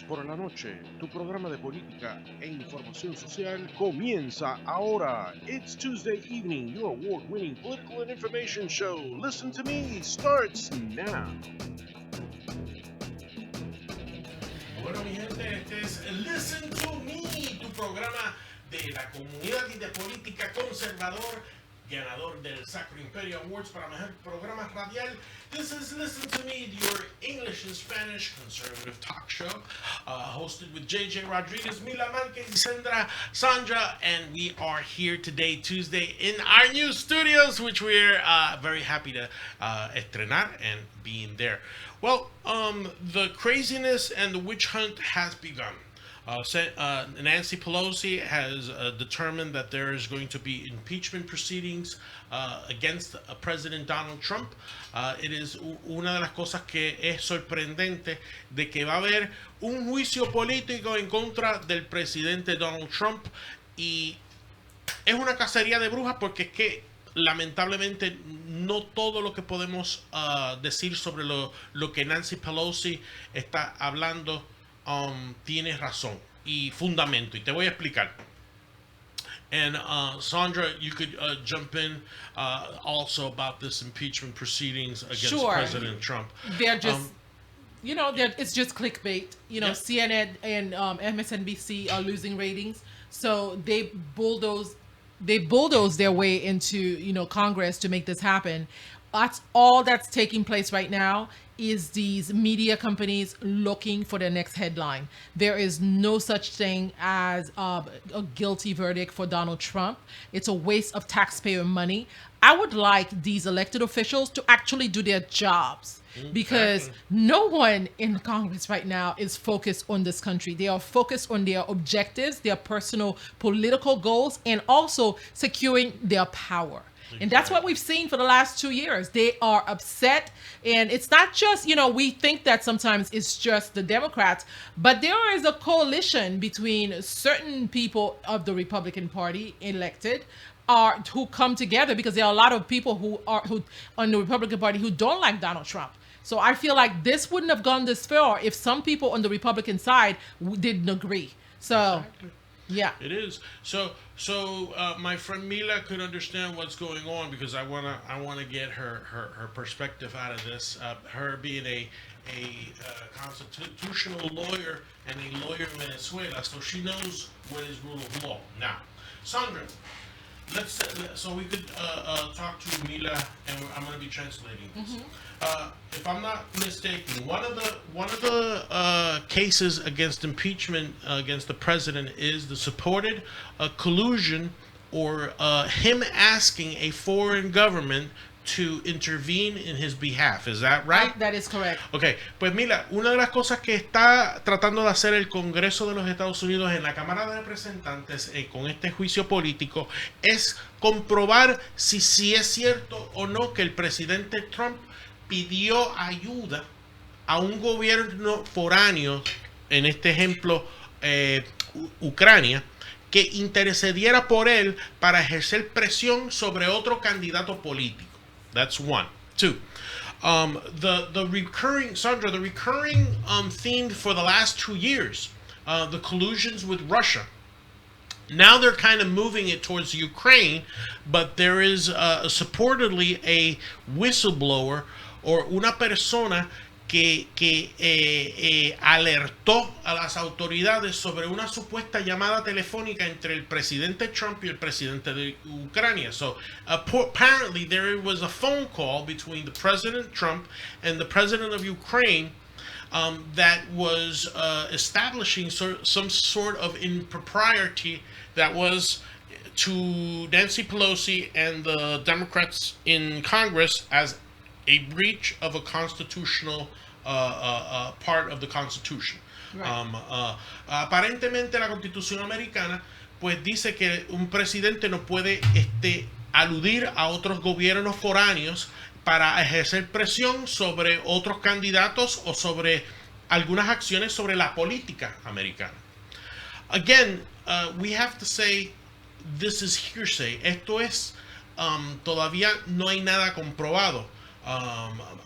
por la noche, tu programa de política e información social comienza ahora. It's Tuesday evening. Your award-winning political and information show, Listen to Me, starts now. Bueno, mi gente, este es Listen to Me, tu programa de la comunidad y de política conservador, ganador del Sacro Imperio Awards para mejor programa radial. This is Listen to Me, your English and Spanish conservative talk show, hosted with J Rodríguez, Mila Márquez, Sandra, and we are here today, Tuesday, in our new studios, which we're very happy to estrenar and being there. Well, the craziness and the witch hunt has begun. Nancy Pelosi has determined that there is going to be impeachment proceedings against President Donald Trump. It is una de las cosas que es sorprendente de que va a haber un juicio político en contra del presidente Donald Trump, y es una cacería de brujas porque es que lamentablemente no todo lo que podemos decir sobre lo que Nancy Pelosi está hablando tiene razón y fundamento, y te voy a explicar. And Sandra, you could jump in also about this impeachment proceedings against President Trump. They're just, it's just clickbait. CNN and MSNBC are losing ratings, so they bulldoze their way into Congress to make this happen. That's all that's taking place right now, is these media companies looking for the next headline. There is no such thing as a guilty verdict for Donald Trump. It's a waste of taxpayer money. I would like these elected officials to actually do their jobs, because no one in Congress right now is focused on this country. They are focused on their objectives, their personal political goals, and also securing their power. And that's what we've seen for the last 2 years. They are upset. And it's not just, we think that sometimes it's just the Democrats, but there is a coalition between certain people of the Republican Party elected who come together, because there are a lot of people who on the Republican Party who don't like Donald Trump. So I feel like this wouldn't have gone this far if some people on the Republican side didn't agree. So, exactly. Yeah, it is. So my friend Mila could understand what's going on, because I wanna get her perspective out of this. Her being a constitutional lawyer and a lawyer in Venezuela, so she knows what is rule of law. Now, Sandra, so we could talk to Mila, and I'm gonna be translating this. If I'm not mistaken, one of the cases against impeachment against the president is the supported collusion, or him asking a foreign government to intervene in his behalf. Is that right? That is correct. Okay, pues mira, una de las cosas que está tratando de hacer el Congreso de los Estados Unidos en la Cámara de Representantes con este juicio político es comprobar si es cierto o no que el presidente Trump pidió ayuda a un gobierno foráneo, en este ejemplo Ucrania, que intercediera por él para ejercer presión sobre otro candidato político. That's one. Two, the recurring theme for the last 2 years, the collusions with Russia. Now they're kind of moving it towards Ukraine, but there is supportedly a whistleblower, or una persona que alertó a las autoridades sobre una supuesta llamada telefónica entre el presidente Trump y el presidente de Ucrania. So apparently there was a phone call between the President Trump and the President of Ukraine that was establishing some sort of impropriety that was to Nancy Pelosi and the Democrats in Congress as a breach of a constitutional part of the Constitution. Right. Aparentemente la Constitución americana pues dice que un presidente no puede aludir a otros gobiernos foráneos para ejercer presión sobre otros candidatos o sobre algunas acciones sobre la política americana. Again, we have to say this is hearsay. Esto es todavía no hay nada comprobado.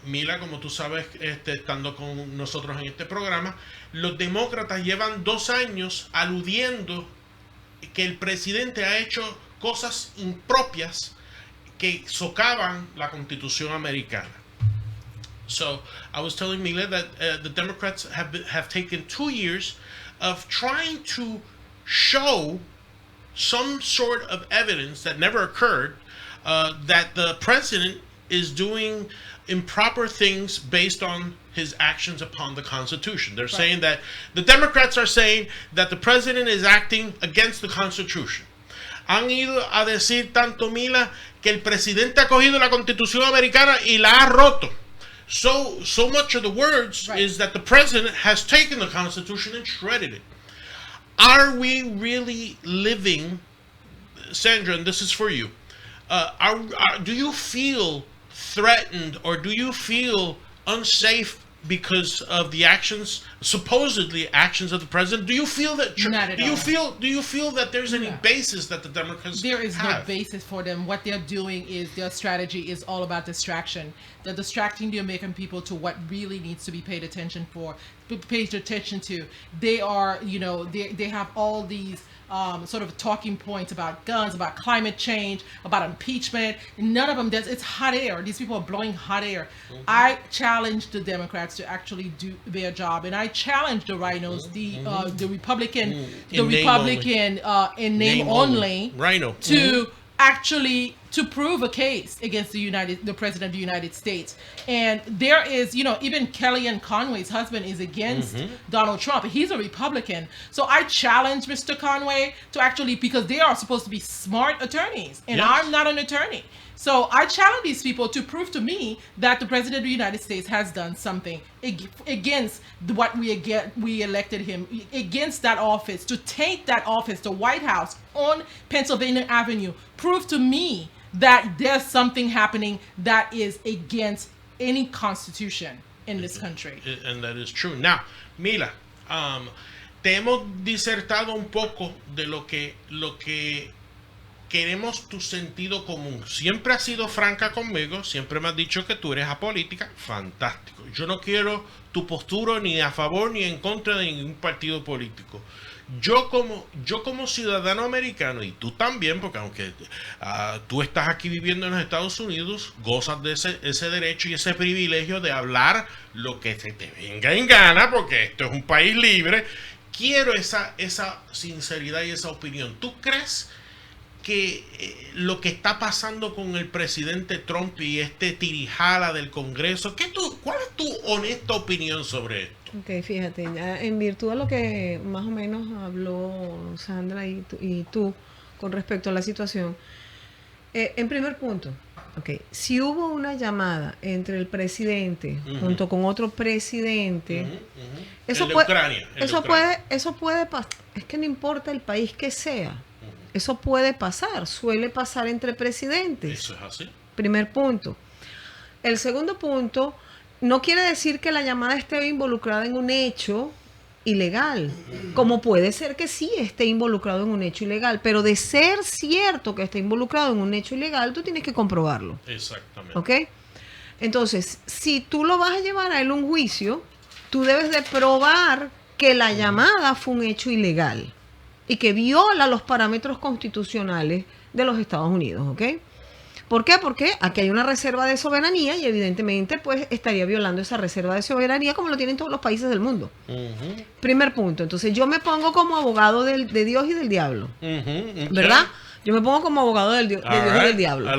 Mila, como tú sabes, estando con nosotros en este programa, los demócratas llevan 2 años aludiendo que el presidente ha hecho cosas impropias que socavan la Constitución americana. So I was telling Mila that the Democrats have taken 2 years of trying to show some sort of evidence that never occurred, that the president is doing improper things based on his actions upon the Constitution. They're saying that the Democrats are saying that the president is acting against the Constitution. Han ido a decir tanto, Mila, que el presidente ha cogido la Constitución americana y la ha roto. So much of the words is that the president has taken the Constitution and shredded it. Are we really living, Sandra, and this is for you, do you feel threatened or do you feel unsafe because of the supposedly actions of the president? Do you feel that? Do you feel that there's any basis that the Democrats There is have? no basis for them. What they're doing is their strategy is all about distraction. They're distracting the American people to what really needs to be paid attention to. They are, they have all these sort of talking points about guns, about climate change, about impeachment. None of them does. It's hot air. These people are blowing hot air. Mm-hmm. I challenge the Democrats to actually do their job, and I challenge the rhinos, the Republican, in name only, rhino, to actually to prove a case against the president of the United States. And there is, even Kellyanne Conway's husband is against Donald Trump. He's a Republican. So I challenge Mr. Conway to actually, because they are supposed to be smart attorneys, and I'm not an attorney. So I challenge these people to prove to me that the president of the United States has done something against what we elected him, against that office, to take that office, the White House on Pennsylvania Avenue. Prove to me that there's something happening that is against any constitution in this country. And that is true. Now, Mila, te hemos disertado un poco de lo que queremos tu sentido común. Siempre has sido franca conmigo, siempre me has dicho que tú eres apolítica. Fantástico. Yo no quiero tu postura ni a favor ni en contra de ningún partido político. Yo como ciudadano americano, y tú también, porque aunque tú estás aquí viviendo en los Estados Unidos, gozas de ese derecho y ese privilegio de hablar lo que se te venga en gana, porque esto es un país libre. Quiero esa sinceridad y esa opinión. ¿Tú crees que lo que está pasando con el presidente Trump y tirijala del Congreso, cuál es tu honesta opinión sobre esto? Ok, fíjate, ya en virtud de lo que más o menos habló Sandra y tú con respecto a la situación, en primer punto, okay, si hubo una llamada entre el presidente junto con otro presidente, eso puede pasar, es que no importa el país que sea, eso puede pasar, suele pasar entre presidentes. Eso es así. Primer punto. El segundo punto, no quiere decir que la llamada esté involucrada en un hecho ilegal, como puede ser que sí esté involucrado en un hecho ilegal, pero de ser cierto que esté involucrado en un hecho ilegal, tú tienes que comprobarlo. Exactamente. ¿Ok? Entonces, si tú lo vas a llevar a él a un juicio, tú debes de probar que la llamada fue un hecho ilegal y que viola los parámetros constitucionales de los Estados Unidos, ¿ok? ¿Por qué? Porque aquí hay una reserva de soberanía y evidentemente pues estaría violando esa reserva de soberanía como lo tienen todos los países del mundo. Primer punto. Entonces yo me pongo como abogado de Dios y del diablo. ¿Verdad? Yo me pongo como abogado de Dios y del diablo.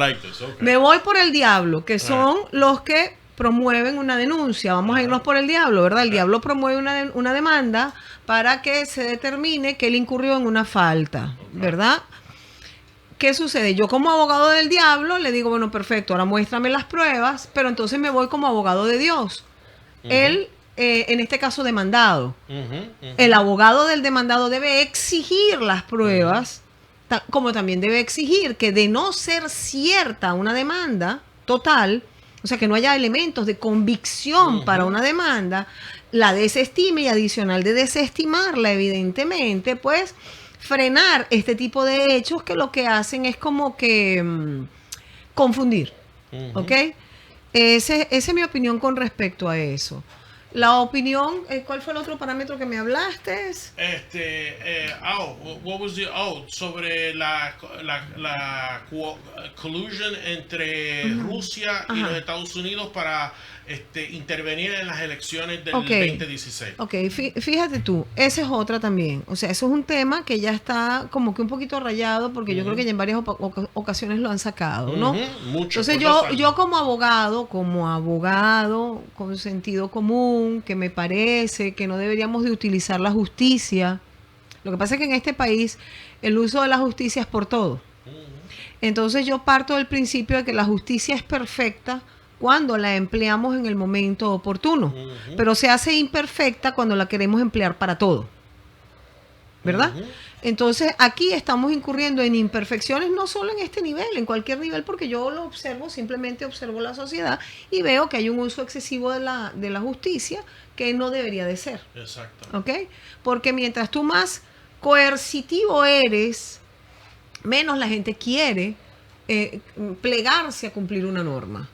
Me voy por el diablo, que son los que promueven una denuncia. Vamos a irnos por el diablo, ¿verdad? El diablo promueve una demanda para que se determine que él incurrió en una falta, ¿verdad? ¿Qué sucede? Yo como abogado del diablo le digo, bueno, perfecto, ahora muéstrame las pruebas, pero entonces me voy como abogado de Dios. Él, en este caso demandado, el abogado del demandado debe exigir las pruebas, como también debe exigir que de no ser cierta una demanda total, o sea, que no haya elementos de convicción para una demanda, la desestime y adicional de desestimarla, evidentemente, pues frenar este tipo de hechos que lo que hacen es como que confundir, ¿ok? Esa es mi opinión con respecto a eso. La opinión, ¿cuál fue el otro parámetro que me hablaste? Sobre la collusion entre Rusia y los Estados Unidos para intervenir en las elecciones del 2016. Ok, fíjate tú, esa es otra también. O sea, eso es un tema que ya está como que un poquito rayado porque yo creo que ya en varias ocasiones lo han sacado, ¿no? Mucho. Entonces yo como abogado, con sentido común, que me parece que no deberíamos de utilizar la justicia. Lo que pasa es que en este país el uso de la justicia es por todo. Entonces yo parto del principio de que la justicia es perfecta cuando la empleamos en el momento oportuno, pero se hace imperfecta cuando la queremos emplear para todo, ¿verdad? Entonces aquí estamos incurriendo en imperfecciones no solo en este nivel, en cualquier nivel, porque yo lo observo, simplemente observo la sociedad y veo que hay un uso excesivo de la justicia que no debería de ser. Exacto. ¿Ok? Porque mientras tú más coercitivo eres, menos la gente quiere plegarse a cumplir una norma.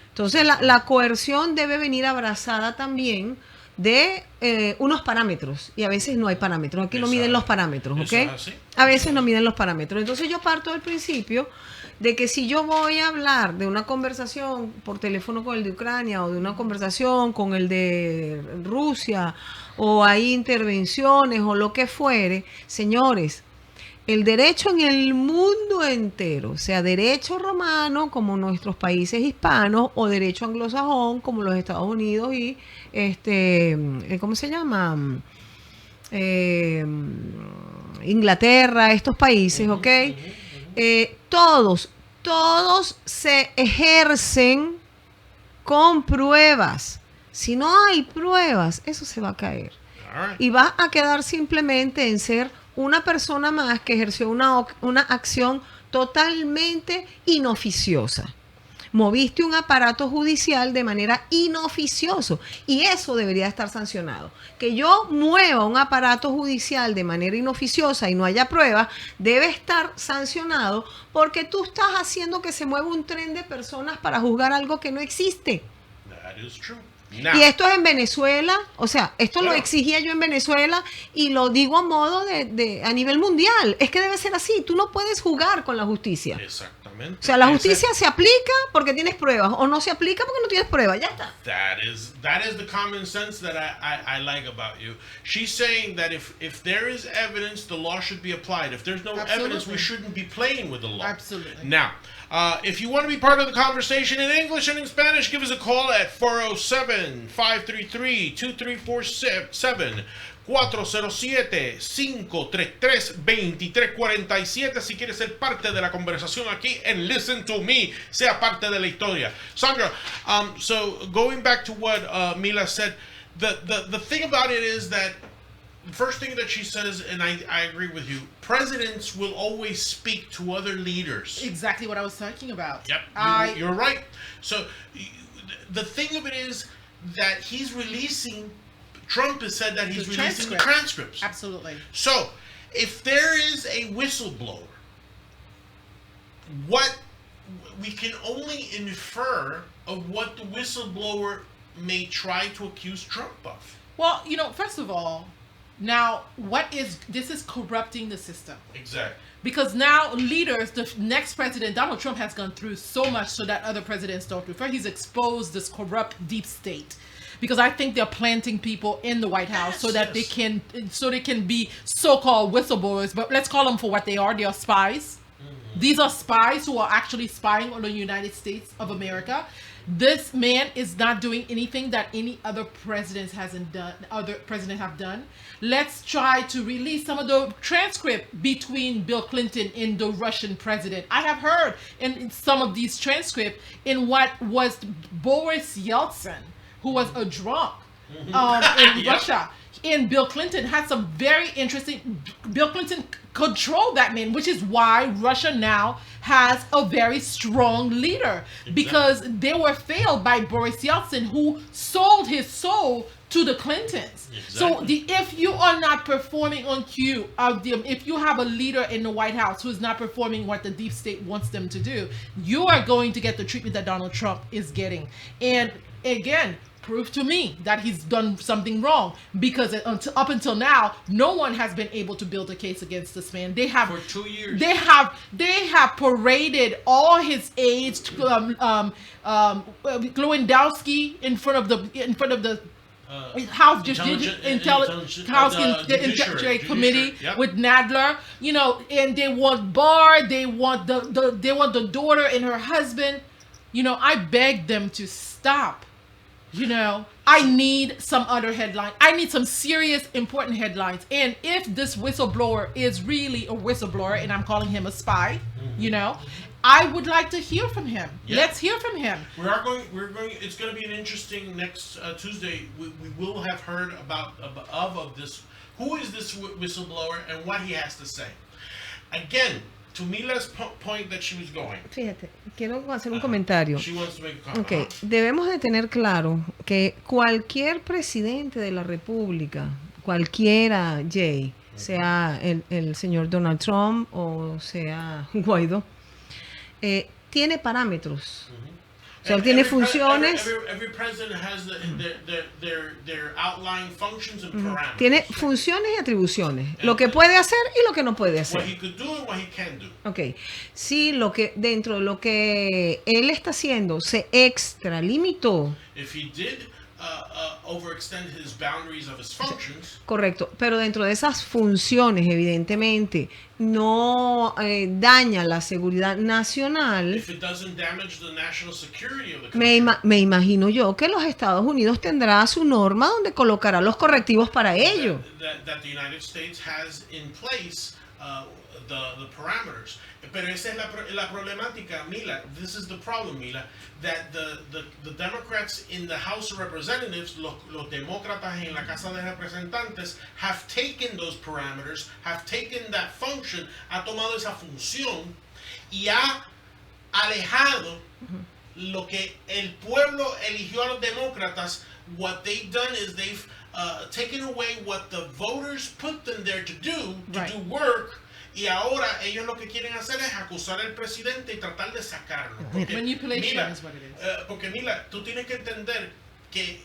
Entonces la coerción debe venir abrazada también de unos parámetros, y a veces no hay parámetros. Aquí no miden los parámetros, ¿ok? A veces no miden los parámetros. Entonces yo parto del principio de que si yo voy a hablar de una conversación por teléfono con el de Ucrania o de una conversación con el de Rusia o hay intervenciones o lo que fuere, señores, el derecho en el mundo entero, sea derecho romano como nuestros países hispanos o derecho anglosajón como los Estados Unidos y ¿cómo se llama? Inglaterra, estos países, ¿ok? Todos se ejercen con pruebas. Si no hay pruebas, eso se va a caer. Y va a quedar simplemente en ser una persona más que ejerció una acción totalmente inoficiosa. Moviste un aparato judicial de manera inoficioso y eso debería estar sancionado. Que yo mueva un aparato judicial de manera inoficiosa y no haya pruebas, debe estar sancionado porque tú estás haciendo que se mueva un tren de personas para juzgar algo que no existe. That is true. Y esto es en Venezuela, o sea, esto lo exigía yo en Venezuela y lo digo a modo a nivel mundial. Es que debe ser así, tú no puedes jugar con la justicia. Exactamente. O sea, la justicia se aplica porque tienes pruebas o no se aplica porque no tienes pruebas, ya está. That is the common sense that I like about you. She's saying that if there is evidence, the law should be applied. If there's no evidence, we shouldn't be playing with the law. Absolutely. Now, if you want to be part of the conversation in English and in Spanish, give us a call at 407-533-2347, 407-533-2347. Si quieres ser parte de la conversación aquí en Listen to Me, sea parte de la historia. Sandra, so going back to what Mila said, the thing about it is that the first thing that she says, and I agree with you, presidents will always speak to other leaders. Exactly what I was talking about. Yep, you're right. So the thing of it is that Trump has said that he's releasing the transcripts. Absolutely. So if there is a whistleblower, what we can only infer of what the whistleblower may try to accuse Trump of. Well, first of all, now, this is corrupting the system. Exactly. Because now leaders, the next president, Donald Trump has gone through so much so that other presidents don't refer. He's exposed this corrupt deep state. Because I think they're planting people in the White House so that they can be so-called whistleblowers. But let's call them for what they are. They are spies. Mm-hmm. These are spies who are actually spying on the United States of America. This man is not doing anything that any other president have done. Let's try to release some of the transcript between Bill Clinton and the Russian president. I have heard in some of these transcripts in what was Boris Yeltsin, who was a drunk in Russia. And Bill Clinton had some very interesting. Bill Clinton controlled that man, which is why Russia now has a very strong leader. Exactly. Because they were failed by Boris Yeltsin, who sold his soul to the Clintons. So Exactly. if you are not performing on cue of them, if you have a leader in the White House who is not performing what the deep state wants them to do, you are going to get the treatment that Donald Trump is getting. And again, prove to me that he's done something wrong, because up until now, no one has been able to build a case against this man. They have For 2 years. They have paraded all his aides, Lewandowski in front of the House Judiciary Committee yep. with Nadler, and they want Barr, they want the daughter and her husband. I beg them to stop. I need some other headline. I need some serious, important headlines. And if this whistleblower is really a whistleblower, and I'm calling him a spy, I would like to hear from him. Yeah. Let's hear from him. We're going. It's going to be an interesting next Tuesday. We will have heard of this. Who is this whistleblower and what he has to say? Again, to Mila's point that she was going. Fíjate, quiero hacer un comentario. She wants to make a comment. Ok, debemos de tener claro que cualquier presidente de la República, cualquiera, Jay, sea el señor Donald Trump o sea Guaidó, tiene parámetros. O sea, él tiene funciones. Every president has their outline functions and parameters. Tiene funciones y atribuciones. Lo que puede hacer y lo que no puede hacer. What he could do and what he can do. Ok. Si dentro de lo que él está haciendo se extralimitó. If he did overextend his boundaries of his functions. Correcto, pero dentro de esas funciones, evidentemente, no daña la seguridad nacional. If it doesn't damage the national security of the country. Me imagino yo que los Estados Unidos tendrá su norma donde colocará los correctivos para ello. That the United States has in place the parameters. Pero esa es la problemática, Mila. This is the problem, Mila. That the Democrats in the House of Representatives, los demócratas en la Casa de Representantes, have taken those parameters, have taken that function, ha tomado esa función y ha alejado lo que el pueblo eligió a los demócratas. What they've done is they've taken away what the voters put them there to do work. Y ahora ellos lo que quieren hacer es acusar al presidente y tratar de sacarlo. Porque, Manipulation is what it is. Porque Mila, tú tienes que entender que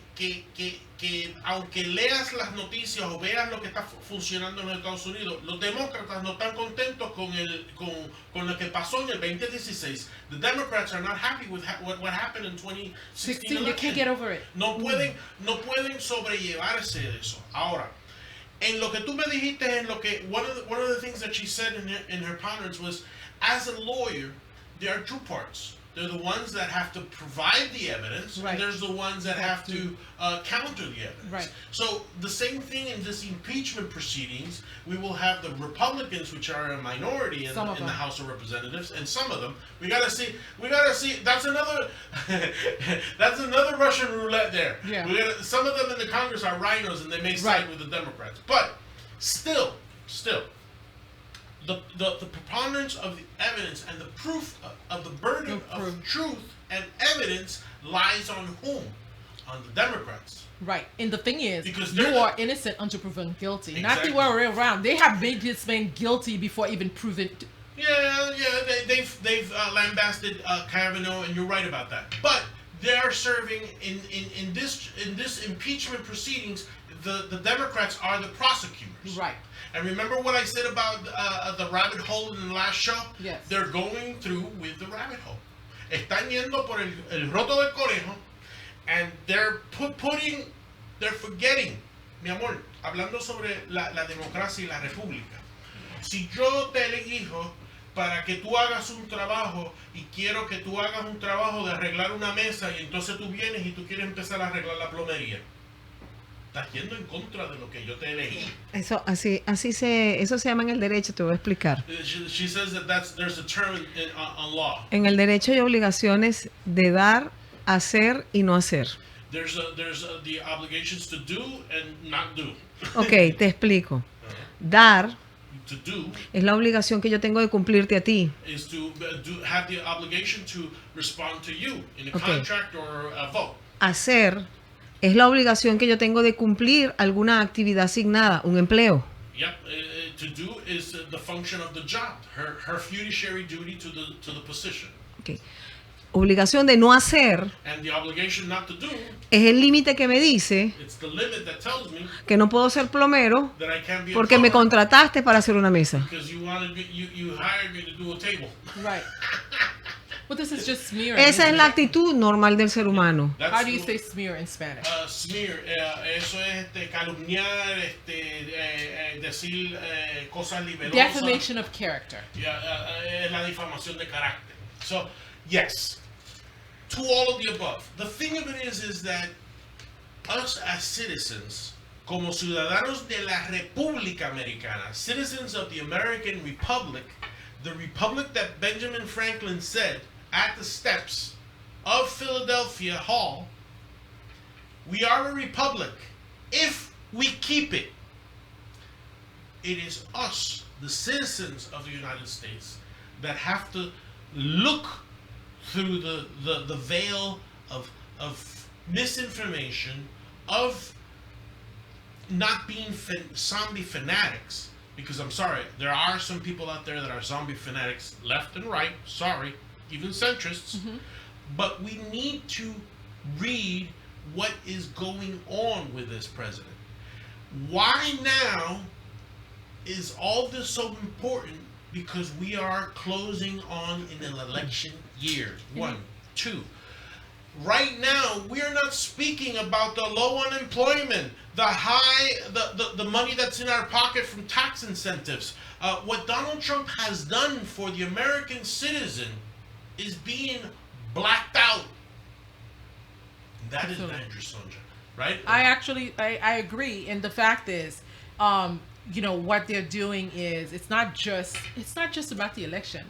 aunque leas las noticias o veas lo que está funcionando en los Estados Unidos, los demócratas no están contentos con lo que pasó en el 2016. The Democrats are not happy with what happened in 2016 They can't get over it. No pueden sobrellevarse de eso. Ahora, en lo que tú me dijiste, one of the things that she said in her ponderance was, as a lawyer, there are two parts. They're the ones that have to provide the evidence, and there's the ones that have to counter the evidence. Right. So the same thing in this impeachment proceedings, we will have the Republicans, which are a minority in the House of Representatives, and some of them. We gotta see. That's another Russian roulette there. Yeah. Some of them in the Congress are rhinos, and they may side with the Democrats. But still. The preponderance of the evidence and the proof of the burden of truth and evidence lies on whom? On the Democrats. Right. And the thing is, Because you are innocent until proven guilty. Exactly. Not the other way around. They have made this man guilty before even proven. They've lambasted Kavanaugh, and you're right about that. But they are serving in this impeachment proceedings. The Democrats are the prosecutors. Right. And remember what I said about the rabbit hole in the last show? Yes. They're going through with the rabbit hole. Están yendo por el roto del conejo, and they're forgetting, mi amor, hablando sobre la democracia y la república. Si yo te elijo para que tú hagas un trabajo y quiero que tú hagas un trabajo de arreglar una mesa y entonces tú vienes y tú quieres empezar a arreglar la plomería, estás yendo en contra de lo que yo te elegí. Eso se llama en el derecho, te voy a explicar. She says that there's a term on law. En el derecho hay obligaciones de dar, hacer y no hacer. There's the obligations to do and not do. Ok, te explico. Dar To do es la obligación que yo tengo de cumplirte a ti. is to have the obligation to respond to you in a Okay. contract or a vote. Hacer Es la obligación que yo tengo de cumplir alguna actividad asignada, un empleo. Yep, to do is the function of the job, her fiduciary duty to the position. Okay. Obligación de no hacer And the obligation not to do, es el límite que me dice it's the limit that tells me que no puedo ser plomero that I can't be porque a me plumber contrataste para hacer una mesa. because you hired me to do a table. Right. But this is just smearing. Esa es isn't la it? actitud normal del ser humano. That's How do you say smear in Spanish? Smear, eso es calumniar, decir cosas libelosas. Defamation of character. La difamación de carácter. So, yes, to all of the above. The thing of it is that us as citizens, como ciudadanos de la República Americana, citizens of the American Republic, the republic that Benjamin Franklin said at the steps of Philadelphia Hall, we are a republic if we keep it. It is us, the citizens of the United States, that have to look through the veil of misinformation, of not being zombie fanatics. Because I'm sorry, there are some people out there that are zombie fanatics left and right, sorry, even centrists. Mm-hmm. But we need to read what is going on with this president. Why now is all this so important? Because we are closing on an election year. One, two. Right now, we are not speaking about the low unemployment, the money that's in our pocket from tax incentives. What Donald Trump has done for the American citizen is being blacked out. That is dangerous, Sandra, right? I agree, and the fact is, what they're doing is it's not just about the election.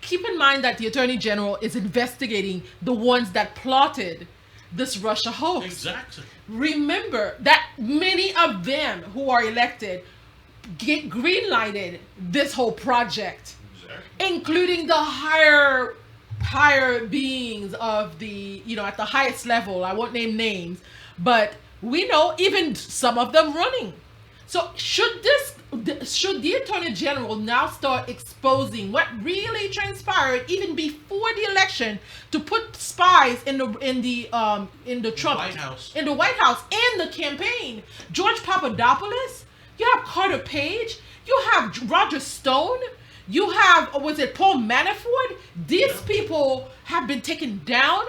Keep in mind that the Attorney General is investigating the ones that plotted this Russia hoax. Exactly. Remember that many of them who are elected get green-lighted this whole project, exactly, including the higher beings of the, at the highest level. I won't name names, but we know even some of them running. So should the Attorney General now start exposing what really transpired even before the election, to put spies in the Trump White House, in the White House and the campaign? George Papadopoulos, you have Carter Page, you have Roger Stone, you have Paul Manafort. These people have been taken down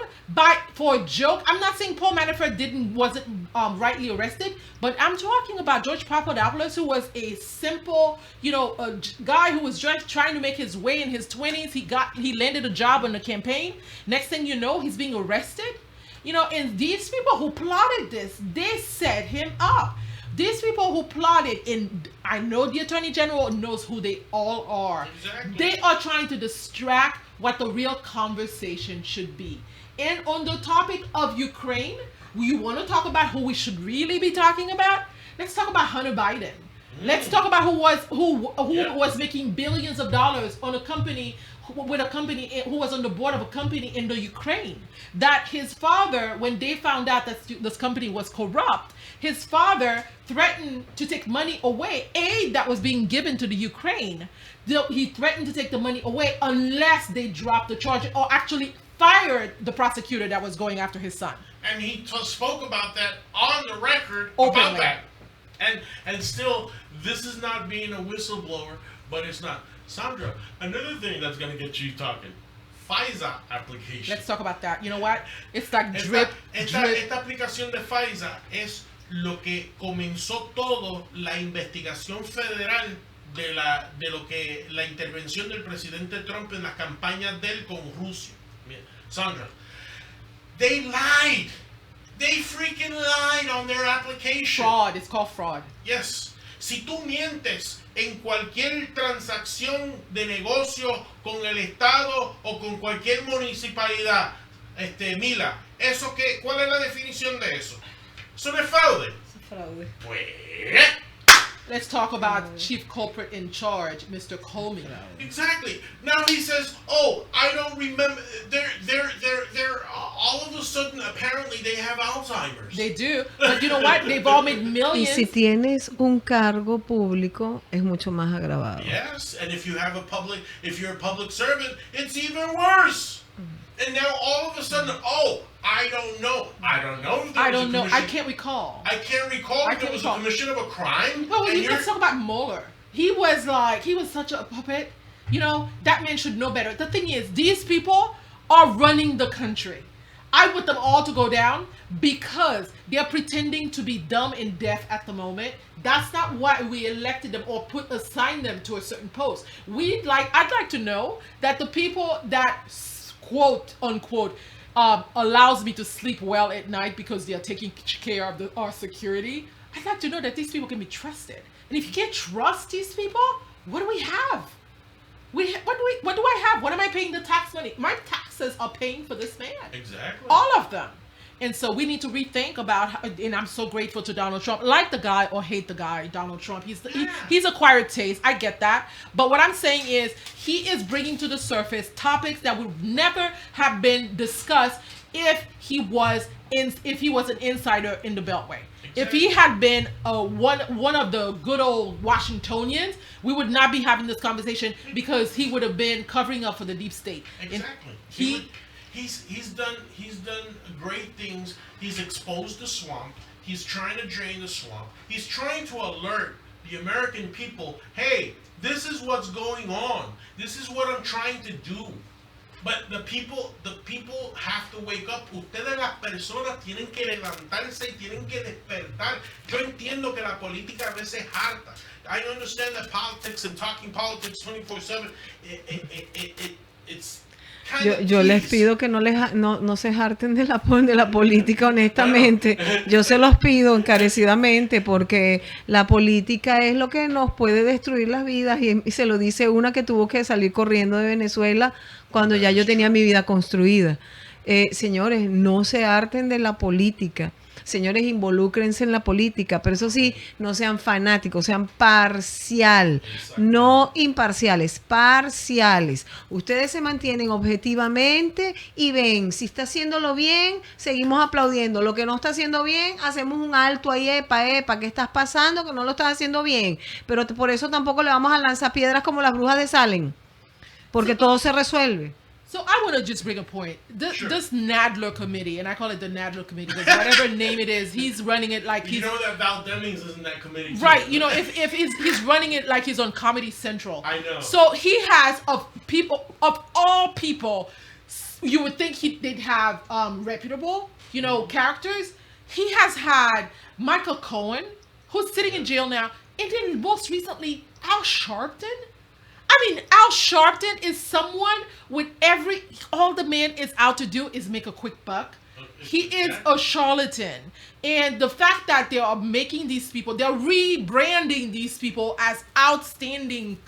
for a joke. I'm not saying Paul Manafort wasn't rightly arrested, but I'm talking about George Papadopoulos, who was a simple, a guy who was just trying to make his way in his 20s. He landed a job on the campaign. Next thing you know, he's being arrested. And these people who plotted this, they set him up. These people who plotted, and I know the Attorney General knows who they all are. Exactly. They are trying to distract what the real conversation should be. And on the topic of Ukraine, you want to talk about who we should really be talking about? Let's talk about Hunter Biden. Let's talk about who was making billions of dollars on a company who was on the board of a company in the Ukraine. That his father, when they found out that this company was corrupt, his father threatened to take money away, aid that was being given to the Ukraine. He threatened to take the money away unless they dropped the charge or actually fired the prosecutor that was going after his son. And he spoke about that on the record openly about that. And still, this is not being a whistleblower, but it's not. Sandra, another thing that's going to get you talking, FISA application. Let's talk about that. You know what? It's like drip. Esta aplicación de FISA es lo que comenzó todo la investigación federal de lo que la intervención del presidente Trump en las campañas de él con Rusia. Mira, Sandra, they lied. They freaking lied on their application. Fraud. It's called fraud. Yes. Si tú mientes en cualquier transacción de negocio con el Estado o con cualquier municipalidad, Mila, ¿cuál es la definición de eso? Eso no es fraude. Es fraude. Pues, Let's talk about chief culprit in charge, Mr. Comey. Exactly. Now he says, "Oh, I don't remember." They're all of a sudden apparently they have Alzheimer's. They do, but you know what? They've all made Y millions. si tienes un cargo público, es mucho más agravado. Yes, and if you're a public servant, it's even worse. And now all of a sudden, oh, I don't know. I don't know. If there I was a don't know. I commission- can't recall. I can't recall if there was a commission of a crime. Well, and let's talk about Mueller. He was such a puppet. You know, that man should know better. The thing is, these people are running the country. I want them all to go down because they're pretending to be dumb and deaf at the moment. That's not why we elected them or assigned them to a certain post. I'd like to know that the people that quote unquote allows me to sleep well at night because they are taking care of our security. I'd like to know that these people can be trusted. And if you can't trust these people, what do we have? What do I have? What am I paying the tax money? My taxes are paying for this man. Exactly. All of them. And so we need to rethink about how, and I'm so grateful to Donald Trump. Like the guy or hate the guy, Donald Trump. He's acquired taste. I get that. But what I'm saying is he is bringing to the surface topics that would never have been discussed if he was an insider in the Beltway. Exactly. If he had been one of the good old Washingtonians, we would not be having this conversation because he would have been covering up for the deep state. Exactly. And He's done great things. He's exposed the swamp. He's trying to drain the swamp. He's trying to alert the American people, hey, this is what's going on. This is what I'm trying to do. But the people have to wake up. Ustedes las personas tienen que levantarse y tienen que despertar. Yo entiendo que la política a veces harta. I understand that politics and talking politics 24/7, it's Yo les pido que no se harten de la política, honestamente. Yo se los pido encarecidamente porque la política es lo que nos puede destruir las vidas y se lo dice una que tuvo que salir corriendo de Venezuela cuando ya yo tenía mi vida construida. Señores, no se harten de la política. Señores, involúcrense en la política, pero eso sí, no sean fanáticos, sean parcial, no imparciales, parciales. Ustedes se mantienen objetivamente y ven, si está haciéndolo bien, seguimos aplaudiendo. Lo que no está haciendo bien, hacemos un alto ahí, epa, ¿qué estás pasando? Que no lo estás haciendo bien. Pero por eso tampoco le vamos a lanzar piedras como las brujas de Salem, porque todo se resuelve. So I want to just bring a point. This Nadler committee, and I call it the Nadler committee, because whatever name it is, he's running it like he's... You know that Val Demings is in that committee too. Right, you know, if he's running it like he's on Comedy Central. I know. So he has, of all people, you would think they'd have reputable, characters. He has had Michael Cohen, who's sitting in jail now, and then most recently, Al Sharpton. I mean, Al Sharpton is someone with all the man is out to do is make a quick buck. He is a charlatan. And the fact that they are making these people, they're rebranding these people as outstanding,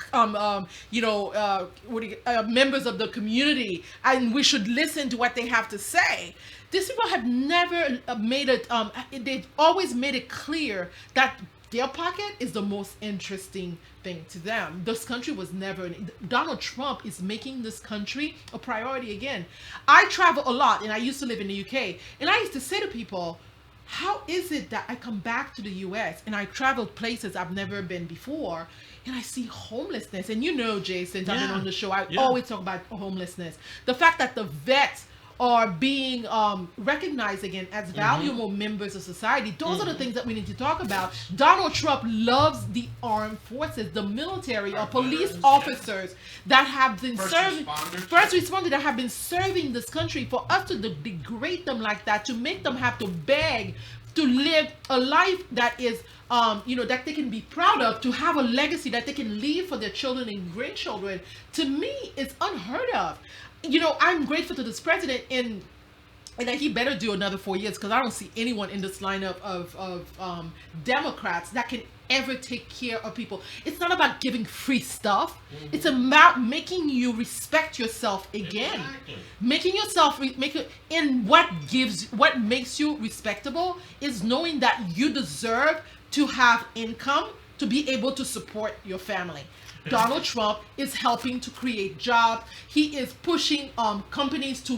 members of the community, and we should listen to what they have to say. These people have never made it, they've always made it clear that their pocket is the most interesting thing to them. This country was never... Donald Trump is making this country a priority again. I travel a lot, and I used to live in the UK, and I used to say to people, how is it that I come back to the US and I traveled places I've never been before, and I see homelessness? And Jason, I've been on the show, I always talk about homelessness. The fact that the vets are being recognized again as valuable members of society. Those are the things that we need to talk about. Donald Trump loves the armed forces, the military, or police officers that have been serving, first responders that have been serving this country. For us to degrade them like that, to make them have to beg to live a life that is, that they can be proud of, to have a legacy that they can leave for their children and grandchildren, to me, it's unheard of. I'm grateful to this president, and that he better do another 4 years, because I don't see anyone in this lineup of Democrats that can ever take care of people. It's not about giving free stuff. It's about making you respect yourself again. Exactly. Making yourself and what makes you respectable is knowing that you deserve to have income, to be able to support your family. Donald Trump is helping to create jobs. He is pushing companies to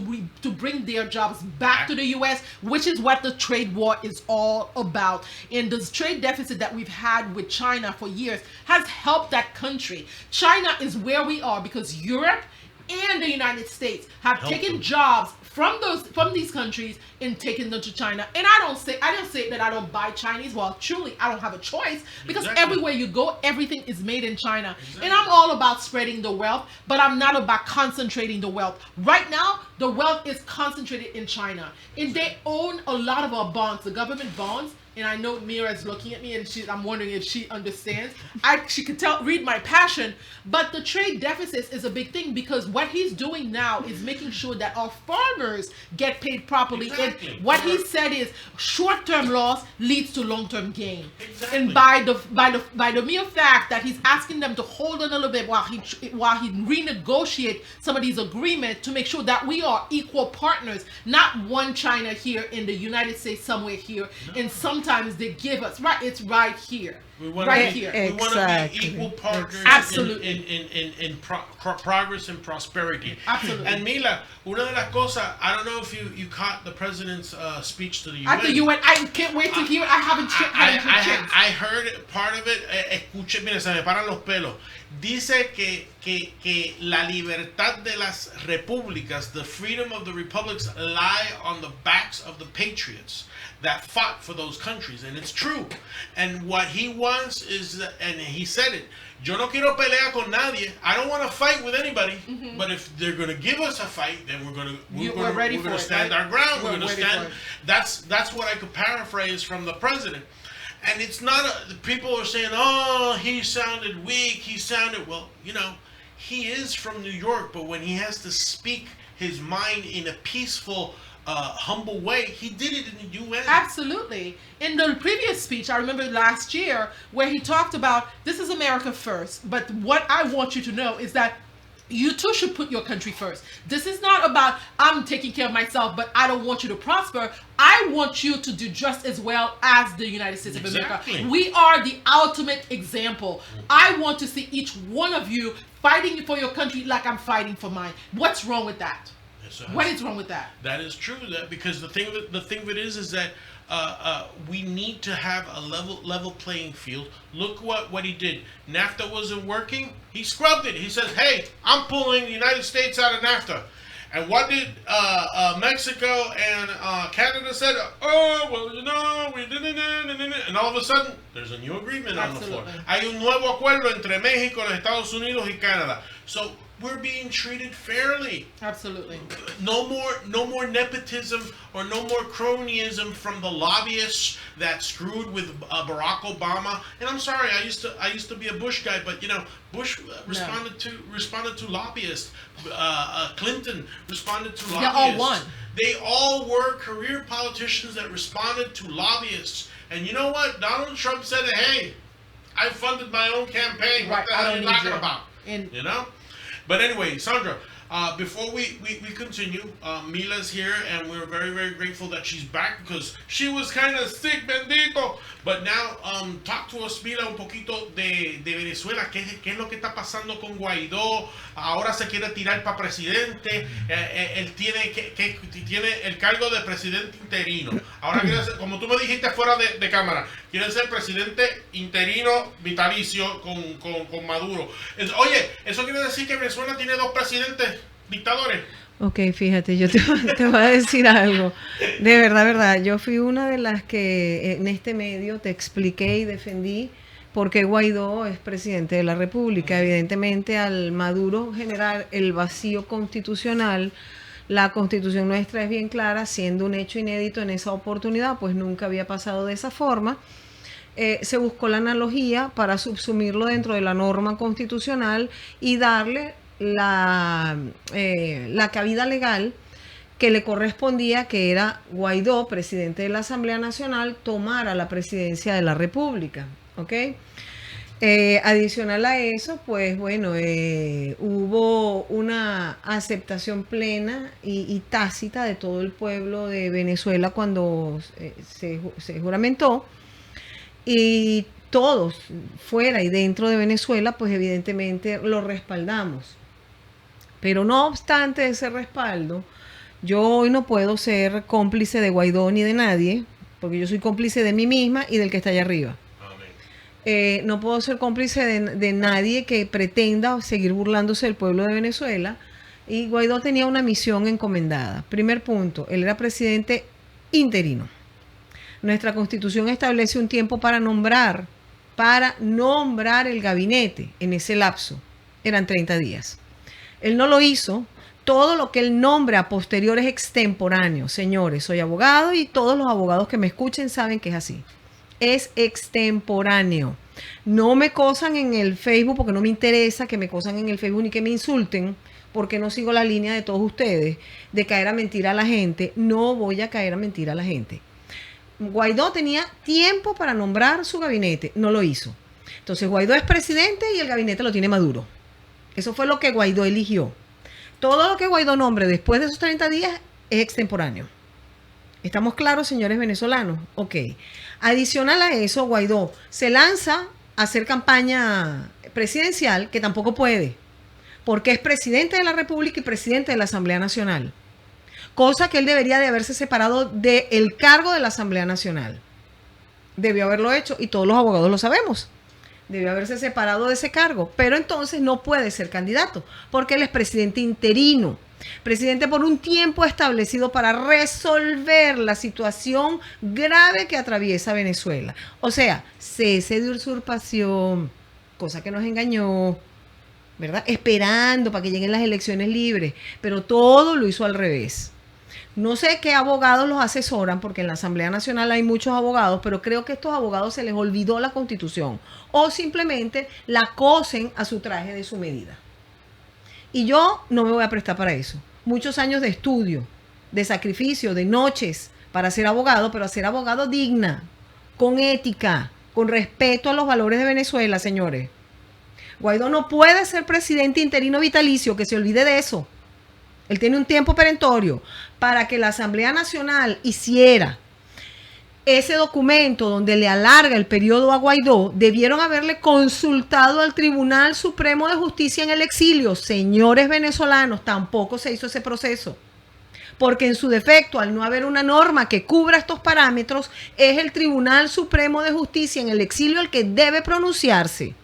bring their jobs back to the U.S., which is what the trade war is all about. And the trade deficit that we've had with China for years has helped that country. China is where we are because Europe and the United States have taken jobs from these countries and taken them to China. And I don't say that I don't buy Chinese. Well, truly, I don't have a choice because everywhere you go, everything is made in China. And I'm all about spreading the wealth, but I'm not about concentrating the wealth. Right now, the wealth is concentrated in China. And they own a lot of our bonds, the government bonds. And I know Mira is looking at me and I'm wondering if she understands. She could read my passion, but the trade deficit is a big thing because what he's doing now is making sure that our farmers get paid properly. And what he said is short-term loss leads to long-term gain. And by the mere fact that he's asking them to hold on a little bit while he renegotiate some of these agreements to make sure that we are equal partners, not one China here in the United States somewhere here, and sometimes they give us it's right here. We want to be equal partners in progress and prosperity. Absolutely. And Mila, una de las cosas, I don't know if you caught the president's speech to the UN. At the UN, I can't wait to hear it. I haven't checked. I heard part of it. Escuché, mira, se me paran los pelos. Dice que la libertad de las repúblicas, the freedom of the republics, lie on the backs of the patriots that fought for those countries, and it's true. And what he wants is, and he said it, yo no quiero pelear con nadie. I don't want to fight with anybody. But if they're going to give us a fight, then we're going to stand our ground. We're going to stand. That's what I could paraphrase from the president. And it's not people are saying, oh, he sounded weak. Well, he is from New York, but when he has to speak his mind in a peaceful, humble way, he did it in the UN. Absolutely. In the previous speech, I remember last year, where he talked about, this is America first, but what I want you to know is that you too should put your country first. This is not about, I'm taking care of myself, but I don't want you to prosper. I want you to do just as well as the United States of America. We are the ultimate example. I want to see each one of you fighting for your country like I'm fighting for mine. What's wrong with that? What is wrong with that? That is true. Because the thing of it is that we need to have a level playing field. Look what he did. NAFTA wasn't working. He scrubbed it. He says, "Hey, I'm pulling the United States out of NAFTA." And what did Mexico and Canada said? Oh, well, we didn't. And all of a sudden, there's a new agreement on the floor. Hay un nuevo acuerdo entre México, los Estados Unidos y Canadá. So we're being treated fairly. Absolutely. No more nepotism or no more cronyism from the lobbyists that screwed with Barack Obama. And I'm sorry, I used to be a Bush guy, but Bush responded to lobbyists. Clinton responded to lobbyists. They're all one. They all were career politicians that responded to lobbyists. And you know what? Donald Trump said, "Hey, I funded my own campaign. What the hell are you talking about?" But anyway, Sandra, before we continue, Mila's here, and we're very, very grateful that she's back because she was kind of sick, bendito. But now, talk to us, Mila, un poquito de Venezuela. ¿Qué es lo que está pasando con Guaidó? Ahora se quiere tirar para presidente. Él tiene el cargo de presidente interino. Ahora quiere ser, como tú me dijiste fuera de cámara, quiere ser presidente interino vitalicio con Maduro. Oye, ¿eso quiere decir que Venezuela tiene dos presidentes dictadores? Ok, fíjate, yo te voy a decir algo. De verdad, yo fui una de las que en este medio te expliqué y defendí por qué Guaidó es presidente de la República. Evidentemente, al Maduro generar el vacío constitucional, la Constitución nuestra es bien clara, siendo un hecho inédito en esa oportunidad, pues nunca había pasado de esa forma. Se buscó la analogía para subsumirlo dentro de la norma constitucional y darle la cabida legal que le correspondía, que era Guaidó, presidente de la Asamblea Nacional, tomara la presidencia de la República. ¿Ok? Adicional a eso, pues bueno, hubo una aceptación plena y tácita de todo el pueblo de Venezuela cuando se juramentó, y todos, fuera y dentro de Venezuela, pues evidentemente lo respaldamos. Pero no obstante ese respaldo, yo hoy no puedo ser cómplice de Guaidó ni de nadie, porque yo soy cómplice de mí misma y del que está allá arriba. No puedo ser cómplice de nadie que pretenda seguir burlándose del pueblo de Venezuela. Y Guaidó tenía una misión encomendada. Primer punto, él era presidente interino. Nuestra Constitución establece un tiempo para nombrar el gabinete en ese lapso. Eran 30 días. Él no lo hizo. Todo lo que él nombre a posterior es extemporáneo. Señores, soy abogado y todos los abogados que me escuchen saben que es así. Es extemporáneo. No me cosan en el Facebook porque no me interesa que me cosan en el Facebook ni que me insulten, porque no sigo la línea de todos ustedes de caer a mentir a la gente. No voy a caer a mentir a la gente. Guaidó tenía tiempo para nombrar su gabinete, no lo hizo. Entonces Guaidó es presidente y el gabinete lo tiene Maduro. Eso fue lo que Guaidó eligió. Todo lo que Guaidó nombre después de esos 30 días es extemporáneo. ¿Estamos claros, señores venezolanos? Ok. Adicional a eso, Guaidó se lanza a hacer campaña presidencial, que tampoco puede, porque es presidente de la República y presidente de la Asamblea Nacional. Cosa que él debería de haberse separado del cargo de la Asamblea Nacional. Debió haberlo hecho y todos los abogados lo sabemos. Debió haberse separado de ese cargo, pero entonces no puede ser candidato, porque él es presidente interino. Presidente por un tiempo establecido para resolver la situación grave que atraviesa Venezuela. O sea, cese de usurpación, cosa que nos engañó, ¿verdad? Esperando para que lleguen las elecciones libres, pero todo lo hizo al revés. No sé qué abogados los asesoran, porque en la Asamblea Nacional hay muchos abogados, pero creo que a estos abogados se les olvidó la Constitución o simplemente la cosen a su traje de su medida. Y yo no me voy a prestar para eso. Muchos años de estudio, de sacrificio, de noches para ser abogado, pero ser abogado digna, con ética, con respeto a los valores de Venezuela, señores. Guaidó no puede ser presidente interino vitalicio, que se olvide de eso. Él tiene un tiempo perentorio. Para que la Asamblea Nacional hiciera ese documento donde le alarga el periodo a Guaidó, debieron haberle consultado al Tribunal Supremo de Justicia en el exilio. Señores venezolanos, tampoco se hizo ese proceso. Porque en su defecto, al no haber una norma que cubra estos parámetros, es el Tribunal Supremo de Justicia en el exilio el que debe pronunciarse.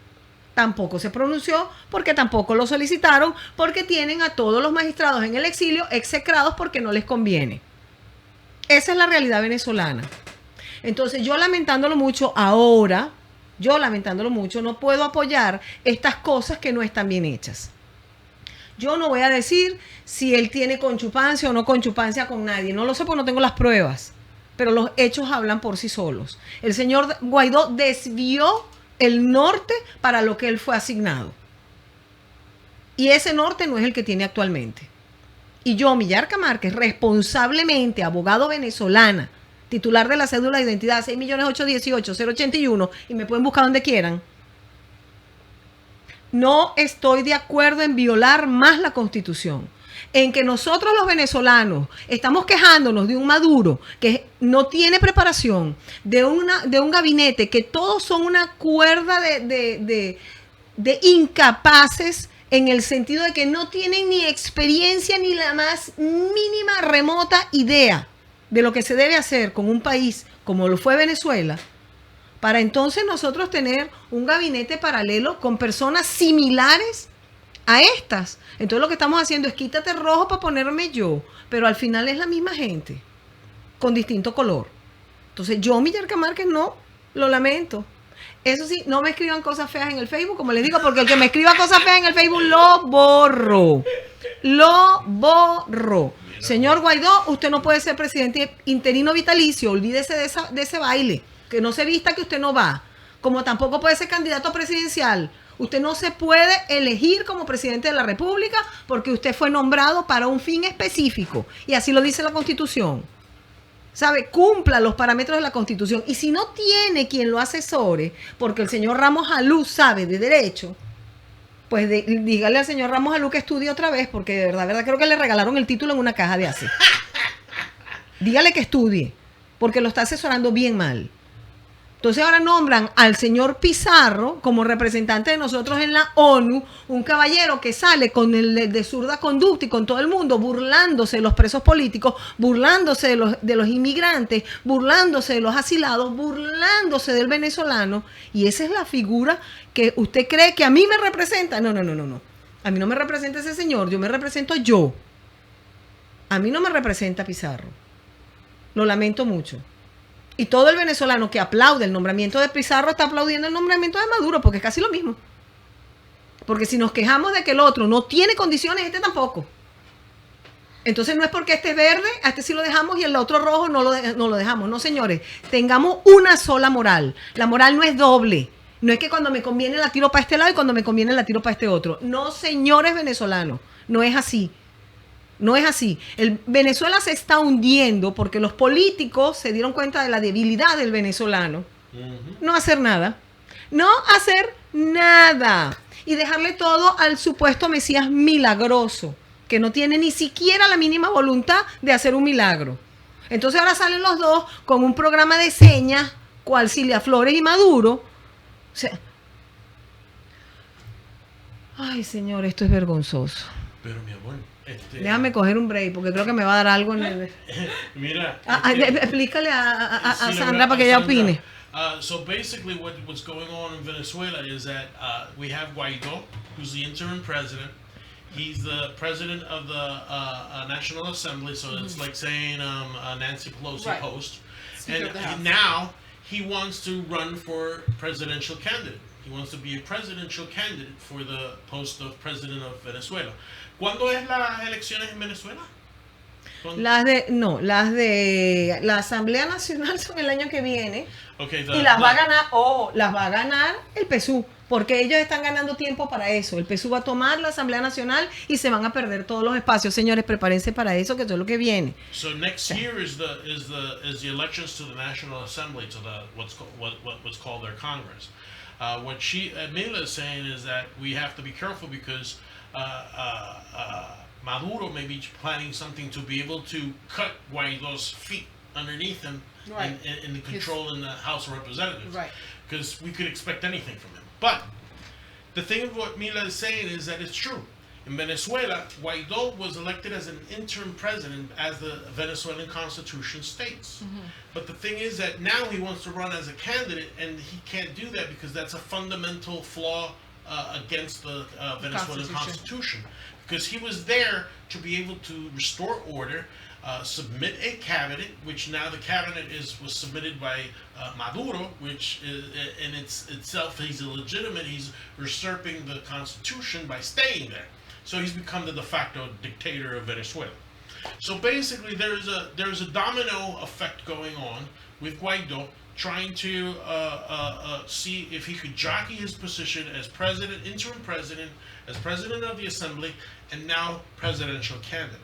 Tampoco se pronunció porque tampoco lo solicitaron, porque tienen a todos los magistrados en el exilio execrados porque no les conviene. Esa es la realidad venezolana. Entonces yo lamentándolo mucho ahora, no puedo apoyar estas cosas que no están bien hechas. Yo no voy a decir si él tiene conchupancia o no conchupancia con nadie. No lo sé porque no tengo las pruebas, pero los hechos hablan por sí solos. El señor Guaidó desvió el norte para lo que él fue asignado. Y ese norte no es el que tiene actualmente. Y yo, Mila Márquez, responsablemente, abogado venezolana, titular de la cédula de identidad 6.818.081, y me pueden buscar donde quieran, no estoy de acuerdo en violar más la Constitución. En que nosotros los venezolanos estamos quejándonos de un Maduro que no tiene preparación, de un gabinete que todos son una cuerda de incapaces, en el sentido de que no tienen ni experiencia ni la más mínima remota idea de lo que se debe hacer con un país como lo fue Venezuela, para entonces nosotros tener un gabinete paralelo con personas similares a estas. Entonces lo que estamos haciendo es quítate rojo para ponerme yo, pero al final es la misma gente con distinto color. Entonces yo, Mila Márquez, no, lo lamento. Eso sí, no me escriban cosas feas en el Facebook, como les digo, porque el que me escriba cosas feas en el Facebook lo borro. Señor Guaidó, usted no puede ser presidente interino vitalicio, olvídese de ese baile, que no se vista que usted no va, como tampoco puede ser candidato presidencial. Usted no se puede elegir como presidente de la República porque usted fue nombrado para un fin específico. Y así lo dice la Constitución. ¿Sabe? Cumpla los parámetros de la Constitución. Y si no tiene quien lo asesore, porque el señor Ramos Alú sabe de derecho, pues dígale al señor Ramos Alú que estudie otra vez, porque de verdad creo que le regalaron el título en una caja de ACE. Dígale que estudie, porque lo está asesorando bien mal. Entonces ahora nombran al señor Pizarro como representante de nosotros en la ONU, un caballero que sale con el de zurda conducta y con todo el mundo burlándose de los presos políticos, burlándose de los inmigrantes, burlándose de los asilados, burlándose del venezolano. Y esa es la figura que usted cree que a mí me representa. No. A mí no me representa ese señor, yo me represento yo. A mí no me representa Pizarro. Lo lamento mucho. Y todo el venezolano que aplaude el nombramiento de Pizarro está aplaudiendo el nombramiento de Maduro, porque es casi lo mismo. Porque si nos quejamos de que el otro no tiene condiciones, este tampoco. Entonces no es porque este es verde, a este sí lo dejamos y el otro rojo no lo dejamos. No, señores, tengamos una sola moral. La moral no es doble. No es que cuando me conviene la tiro para este lado y cuando me conviene la tiro para este otro. No, señores venezolanos, no es así. No es así. Venezuela se está hundiendo porque los políticos se dieron cuenta de la debilidad del venezolano. No hacer nada. No hacer nada. Y dejarle todo al supuesto Mesías milagroso, que no tiene ni siquiera la mínima voluntad de hacer un milagro. Entonces ahora salen los dos con un programa de señas, cual Cilia Flores y Maduro. O sea, ay, señor, esto es vergonzoso. Pero mi amor, déjame coger un break porque creo que me va a dar algo en el... Mira, explícale a sí, Sandra para que ella opine. So basically what's going on in Venezuela is that we have Guaidó, who's the interim president. He's the president of the National Assembly, so it's like saying Nancy Pelosi post. And now he wants to run for presidential candidate. He wants to be a presidential candidate for the post of president of Venezuela. ¿Cuándo es las elecciones en Venezuela? Las de la Asamblea Nacional son el año que viene. Okay, y las va a ganar el PSUV, porque ellos están ganando tiempo para eso. El PSUV va a tomar la Asamblea Nacional y se van a perder todos los espacios. Señores, prepárense para eso, que eso es lo que viene. So next year is the elections to the National Assembly, to the what's called their Congress. What Mila is saying is that we have to be careful because Maduro may be planning something to be able to cut Guaido's feet underneath him in the control in the House of Representatives. Right. Because we could expect anything from him. But the thing of what Mila is saying is that it's true. In Venezuela, Guaidó was elected as an interim president as the Venezuelan constitution states. But the thing is that now he wants to run as a candidate and he can't do that because that's a fundamental flaw against the Venezuelan constitution. Because he was there to be able to restore order, submit a cabinet, which now the cabinet was submitted by Maduro, which in itself he's illegitimate. He's usurping the constitution by staying there. So he's become the de facto dictator of Venezuela. So basically, there's a domino effect going on with Guaidó trying to see if he could jockey his position as president, interim president, as president of the assembly, and now presidential candidate.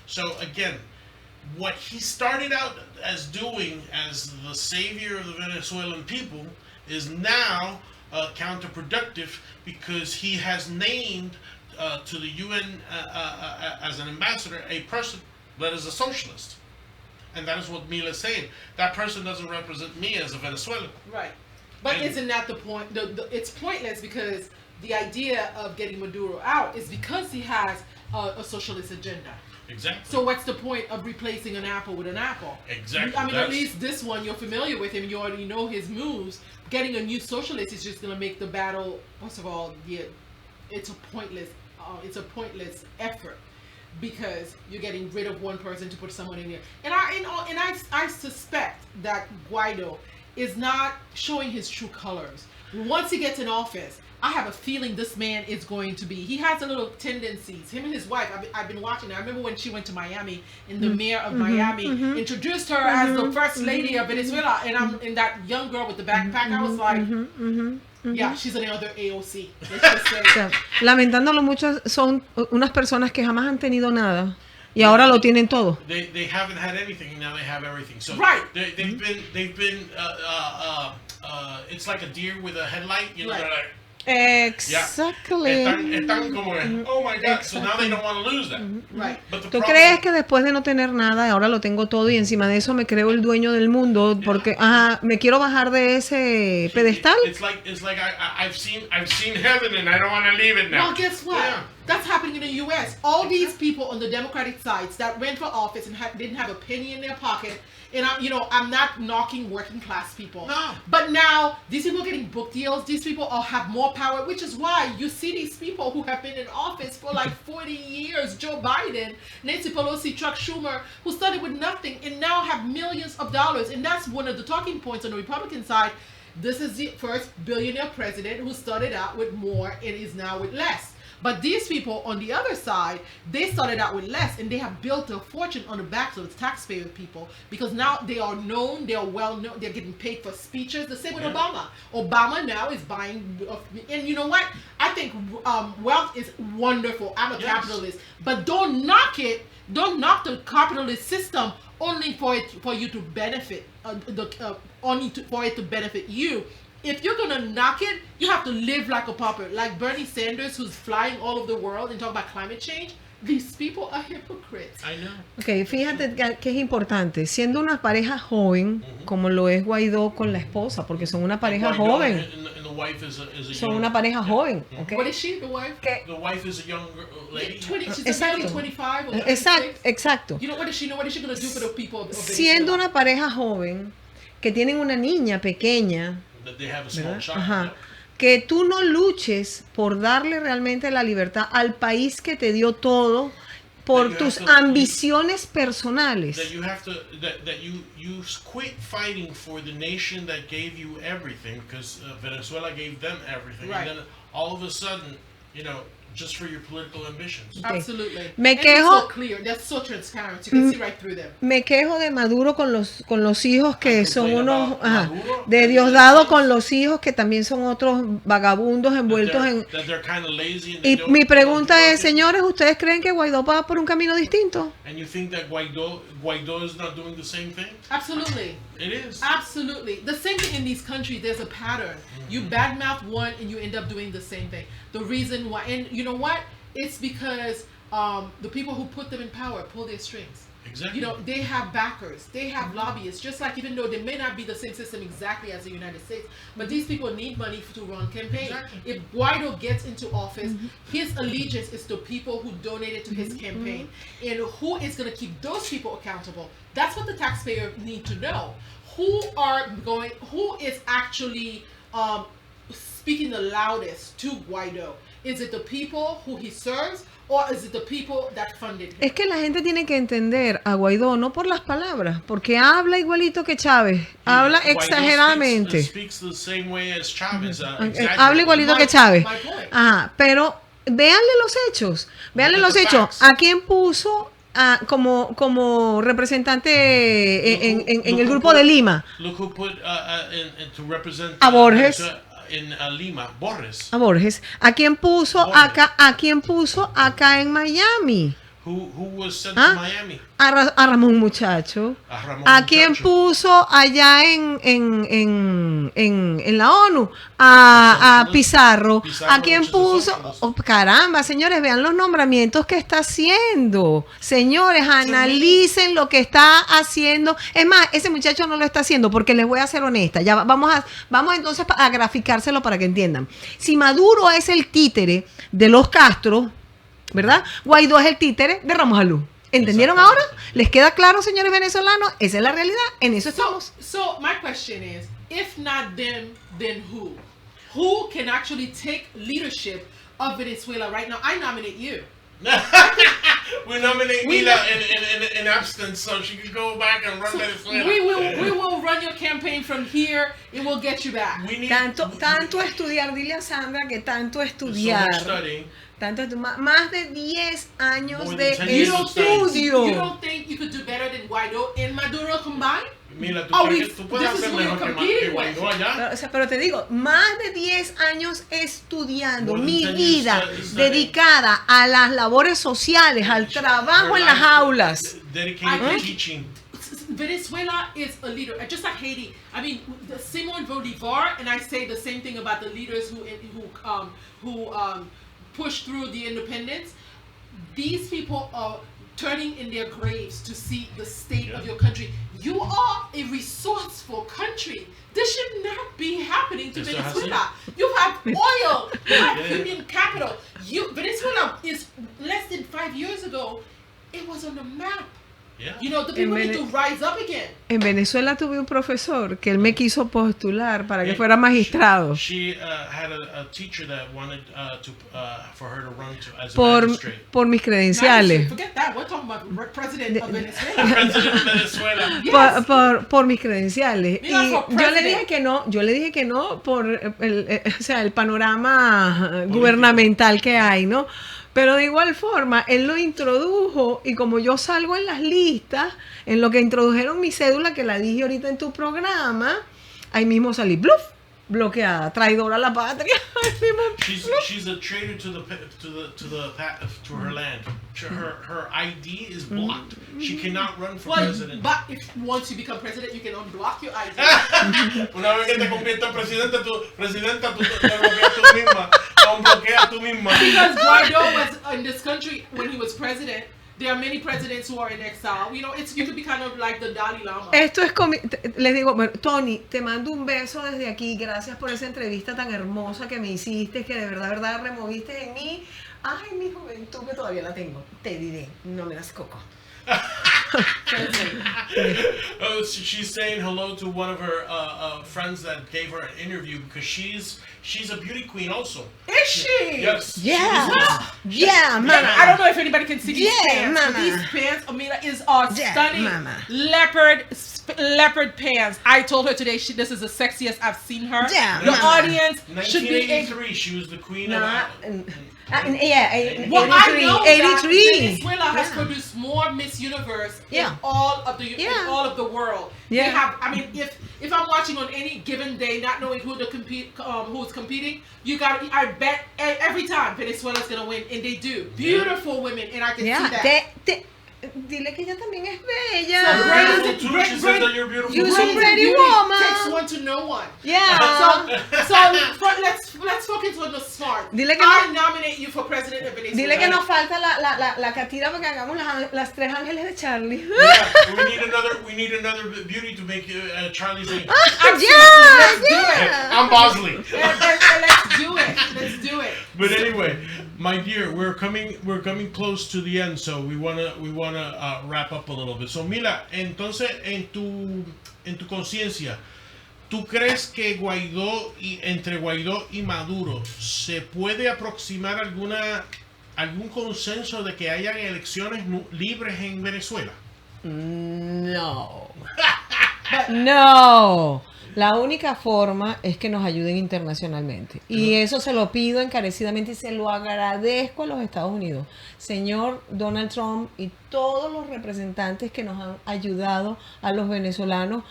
So again, what he started out as doing as the savior of the Venezuelan people is now counterproductive because he has named to the UN as an ambassador a person that is a socialist. And that is what Mila is saying. That person doesn't represent me as a Venezuelan. Right. But isn't that the point? It's pointless because the idea of getting Maduro out is because he has a socialist agenda. Exactly. So what's the point of replacing an apple with an apple? Exactly. I mean, at least this one, you're familiar with him. You already know his moves. Getting a new socialist is just going to make the battle, first of all, it's a pointless effort. Because you're getting rid of one person to put someone in there, and I suspect that Guaido is not showing his true colors. Once he gets in office, I have a feeling this man is going to be. He has a little tendencies. Him and his wife. I've been watching. I remember when she went to Miami, and the mayor of Miami introduced her as the first lady of Venezuela, and I'm in that young girl with the backpack. I was like. Yeah, she's another AOC. Let's just say. O sea, lamentándolo mucho, son unas personas que jamás han tenido nada y ahora lo tienen todo. They haven't had anything, and now they have everything. So right. They've been it's like a deer with a headlight. You know, right. they're like, Exactly. Están como, oh my God, so now they don't want to lose that. Right. But the ¿Tú problem- crees que después de no tener nada, ahora lo tengo todo y encima de eso me creo el dueño del mundo porque me quiero bajar de ese pedestal? It's like I've seen heaven and I don't want to leave it now. Well, guess what? Yeah. That's happening in the U.S. All these people on the Democratic sides that ran for office and didn't have a penny in their pocket. And I'm not knocking working class people. No. But now these people are getting book deals. These people all have more power, which is why you see these people who have been in office for like 40 years. Joe Biden, Nancy Pelosi, Chuck Schumer, who started with nothing and now have millions of dollars. And that's one of the talking points on the Republican side. This is the first billionaire president who started out with more and is now with less. But these people on the other side, they started out with less and they have built a fortune on the backs of the taxpayer people because now they are known, they are well known, they're getting paid for speeches. The same with Obama. Obama now is buying, and you know what? I think wealth is wonderful. I'm a capitalist, but don't knock it. Don't knock the capitalist system only for you to benefit, for it to benefit you. If you're gonna knock it, you have to live like a pauper. Like Bernie Sanders, who's flying all over the world and talking about climate change. These people are hypocrites. I know. Ok, fíjate que es importante, siendo una pareja joven, como lo es Guaidó con la esposa, porque son una pareja joven. And the wife is a Son young, una pareja joven, ¿ok? What is she, the wife? The wife is a young lady. 20, she's Exacto. maybe 25 or 26. Exacto. You know, what is she going to do for the people of Siendo Venezuela? una pareja joven, que tienen una niña pequeña, That they have a small ¿verdad? child. Ajá. Que tú no luches por darle realmente la libertad al país que te dio todo por tus ambiciones personales. That you have to that you quit fighting for the nation that gave you everything because Venezuela gave them everything, Right. and then all of a sudden, just for your political ambitions. Absolutely. Me And it's quejo- so clear. They're so transparent. You can see right through them. Me quejo de Maduro con los hijos que son complain unos about Maduro? de Diosdado con los hijos que también son otros vagabundos envueltos en. That they're kind of lazy and they Y don't- mi they don't pregunta do es, nothing? señores, ¿ustedes creen que Guaidó va por un camino distinto? And you think that Guaidó is not doing the same thing? Absolutely. It is. Absolutely. The same thing in these countries, there's a pattern. You badmouth one and you end up doing the same thing. The reason why, and you know what? It's because the people who put them in power pull their strings. Exactly. They have backers, they have lobbyists, just like even though they may not be the same system exactly as the United States, but these people need money to run campaigns. Exactly. If Guaido gets into office, his allegiance is to people who donated to his campaign. And who is going to keep those people accountable? That's what the taxpayer need to know. Who is actually speaking the loudest to Guaido? Is it the people who he serves or is it the people that funded him? Es que la gente tiene que entender a Guaidó no por las palabras, porque habla igualito que Chávez, habla Guaidó exageradamente. Speaks the same way as Chávez. Habla igualito que Chávez. My point. Ajá, pero véanle los hechos. Véanle Look los at the hechos. facts. ¿A quién puso como representante en el grupo de Lima? Look who put to represent A Borges. In Lima, Borges. A Borges. ¿A quién puso Borges. acá? ¿A quién puso acá en Miami? Who was sent ¿Ah? to Miami? A Ramón Muchacho. A Ramón ¿A quién Muchacho. puso allá en la ONU? A Pizarro. Pizarro, ¿A quién muchos puso? otros. Oh, caramba, señores, vean los nombramientos que está haciendo. Señores, analicen lo que está haciendo. Es más, ese muchacho no lo está haciendo porque les voy a ser honesta. Ya vamos entonces a graficárselo para que entiendan. Si Maduro es el títere de los Castro, ¿verdad? Guaidó es el títere de Ramos Alú. ¿Entendieron ahora? ¿Les queda claro, señores venezolanos? Esa es la realidad. En eso estamos. So my question is, if not them, then who? Who can actually take leadership of Venezuela right now? I nominate you. We nominate Mila in absence so she can go back and run Venezuela. We will run your campaign from here. It will get you back. We need Tanto estudiar, dile a Sandra que tanto so estudiar. much studying. Más de 10 años More de than 10 years of estudio. You don't think you could do better than Guaido and Maduro combined? Mira, tú Oh, crees que tú puedes this is hacer who you're mejor que competing Guaidó with. allá. Pero te digo, más de 10 años estudiando, More than mi 10 years vida studying. dedicada a las labores sociales, al trabajo en las aulas. Dedicated I to think- teaching. Venezuela is a leader, just like Haiti. I mean, the Simon Bolivar, and I say the same thing about the leaders who pushed through the independence. These people are turning in their graves to see the state of your country. You are a resourceful country. This should not be happening to Venezuela. You have oil. You have human capital. Venezuela is less than 5 years ago. It was on the map. Yeah. You know, the people need to rise up again. En Venezuela tuve un profesor que él me quiso postular para que fuera magistrado. She had a teacher that wanted for her to run as a magistrate. Por mis credenciales. Forget that. We're talking about president of Venezuela. President of Venezuela. Yes. Por mis credenciales. Y yo le dije que no por el panorama gubernamental que hay, ¿no? Pero de igual forma, él lo introdujo y como yo salgo en las listas, en lo que introdujeron mi cédula, que la dije ahorita en tu programa, ahí mismo salí, ¡bluf! Bloqueada, traidora a la patria. She's a traitor to her land. Her ID is blocked. She cannot run for president. But once you become president, you can unblock your ID. Una vez que te conviertas en presidenta, tú te bloqueas tú misma. Bloqueas tú misma. Because Guaido was in this country when he was president. There are many presidents who are in exile. You know, you could be kind of like the Dalai Lama. Esto es les digo, bueno, Tony, te mando un beso desde aquí. Gracias por esa entrevista tan hermosa que me hiciste, que de verdad removiste en mí. Ay, mi juventud, que todavía la tengo. Te diré, no me das coco. She's saying hello to one of her friends that gave her an interview because she's a beauty queen also. Is she? Yes. Yeah. Yeah, mama. I don't know if anybody can see these pants. Mama. But these pants, Amila, is stunning mama. leopard pants. I told her today this is the sexiest I've seen her. Yeah, the mama. audience should be 1983, she was the queen of... Well, I know 83. that Venezuela has produced more Miss Universe in all of the world. Yeah. They have. I mean, if I'm watching on any given day, not knowing who's competing, I bet every time Venezuela's gonna win, and they do. Beautiful women, and I can see that. Dile que ella también es So bella. She said that you're beautiful. You're so Brains pretty and beauty woman. takes one to know one. Yeah. Let's focus on the smart. Dile que I nominate you for president of Venezuela. Dile que nos falta la catira para que hagamos las tres ángeles de Charlie. Yeah, we need another beauty to make Charlie's name. Yeah. I'm Bosley. Let's do it. But anyway, my dear, we're coming close to the end, so we wanna wrap up a little bit. So Mila, entonces en tu conciencia, ¿tú crees que entre Guaidó y Maduro se puede aproximar algún consenso de que haya elecciones libres en Venezuela? No. No. La única forma es que nos ayuden internacionalmente. Y eso se lo pido encarecidamente y se lo agradezco a los Estados Unidos. Señor Donald Trump y todos los representantes que nos han ayudado a los venezolanos.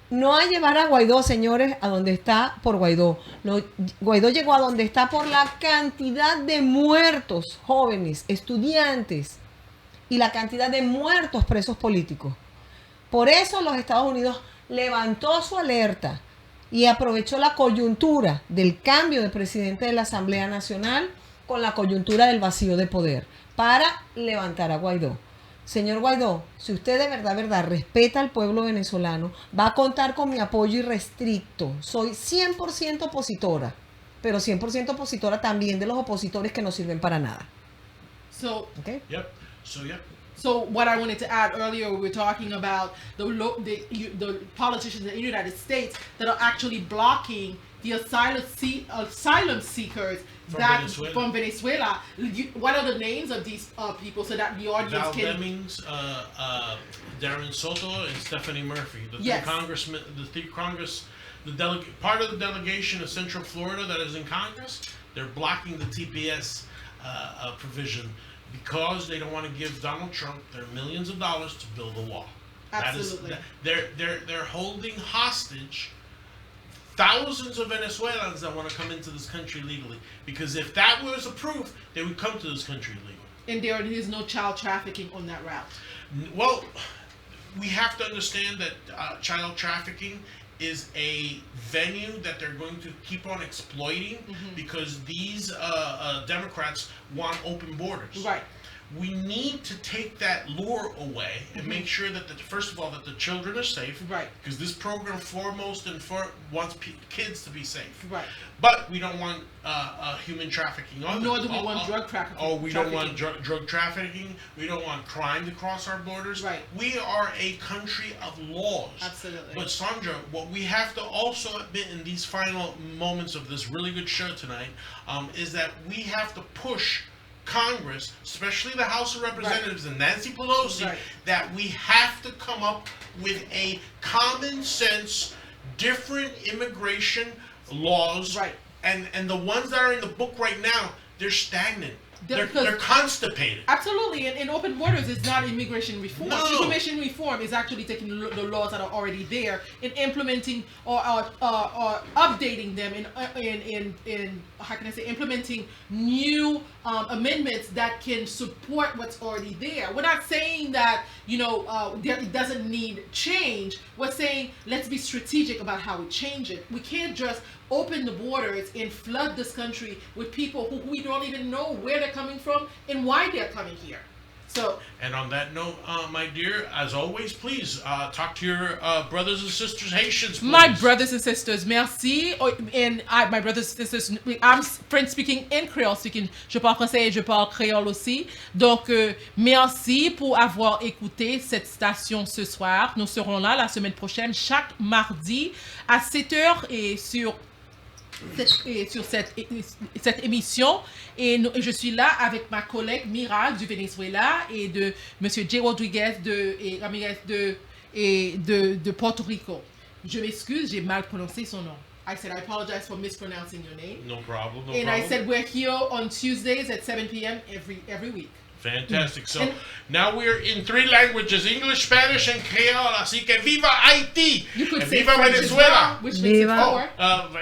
No a llevar a Guaidó, señores, a donde está por Guaidó. No, Guaidó llegó a donde está por la cantidad de muertos jóvenes, estudiantes y la cantidad de muertos presos políticos. Por eso los Estados Unidos levantó su alerta y aprovechó la coyuntura del cambio de presidente de la Asamblea Nacional con la coyuntura del vacío de poder para levantar a Guaidó. Señor Guaidó, si usted de verdad respeta al pueblo venezolano, va a contar con mi apoyo irrestricto. Soy 100% opositora, pero 100% opositora también de los opositores que no sirven para nada. So, okay. Yep. So what I wanted to add earlier, we were talking about the politicians in the United States that are actually blocking the asylum seekers from Venezuela. What are the names of these people so that the audience Val can... Demings, Darren Soto, and Stephanie Murphy. Yes. Part of the delegation of Central Florida that is in Congress, they're blocking the TPS provision because they don't want to give Donald Trump their millions of dollars to build a wall. Absolutely. They're holding hostage thousands of Venezuelans that want to come into this country legally. Because if that was approved, they would come to this country legally. And there is no child trafficking on that route. Well, we have to understand that child trafficking is a venue that they're going to keep on exploiting because these Democrats want open borders. Right. We need to take that lure away and make sure that, first of all, that the children are safe. Right. Because this program foremost and wants kids to be safe. Right. But we don't want human trafficking. Nor do we want drug trafficking. Oh, we don't want drug trafficking. We don't want crime to cross our borders. Right. We are a country of laws. Absolutely. But Sandra, what we have to also admit in these final moments of this really good show tonight is that we have to push Congress, especially the House of Representatives and Nancy Pelosi, that we have to come up with a common sense, different immigration laws. Right. And the ones that are in the book right now, they're stagnant. They're constipated. Absolutely, and open borders is not immigration reform. No. Immigration reform is actually taking the laws that are already there and implementing or updating them in how can I say, implementing new amendments that can support what's already there. We're not saying that it doesn't need change. We're saying let's be strategic about how we change it. We can't just open the borders and flood this country with people who we don't even know where they're coming from and why they're coming here. So, and on that note, my dear, as always, please talk to your brothers and sisters, Haitians. Please. My brothers and sisters, merci. My brothers and sisters, I'm French speaking and Creole speaking. Je parle français et je parle créole aussi. Donc, merci pour avoir écouté cette station ce soir. Nous serons là la semaine prochaine, chaque mardi à 7h et sur cette émission et je suis là avec ma collègue Mira du Venezuela et de Monsieur J Rodríguez de Puerto Rico. Je m'excuse, j'ai mal prononcé son nom. I said I apologize for mispronouncing your name. No problem. And I said we're here on Tuesdays at 7 p.m. every week. Fantastic. So now we're in 3 languages, English, Spanish, and Creole. Así que viva Haití! You could and say viva French Venezuela! as well, which makes it 4.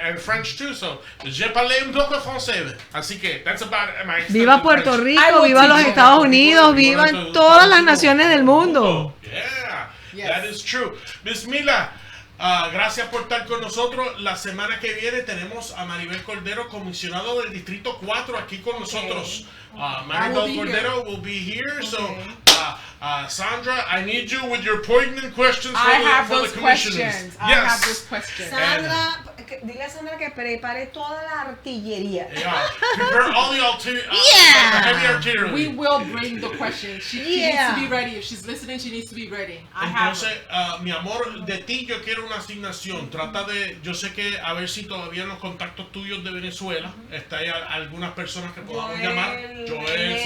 And French too, so je parle un poco français. Así que that's about my Viva Puerto Rico, viva los Estados Unidos, viva todas las naciones del mundo. Yeah, Yes. that is true. Miss Mila, gracias por estar con nosotros. La semana que viene tenemos a Maribel Cordero, comisionado del Distrito 4, aquí con nosotros. Maribel Cordero will be here. Okay. So, Sandra, I need you with your poignant questions for the commissioners. I have those questions. Sandra, dile a Sandra que prepare toda la artillería. Yeah, prepare all the heavy artillery. We will bring the questions. She needs to be ready. If she's listening, she needs to be ready. Entonces, mi amor, de ti yo quiero una asignación. Trata de, yo sé que a ver si todavía en los contactos tuyos de Venezuela está ahí algunas personas que podamos llamar. Joel,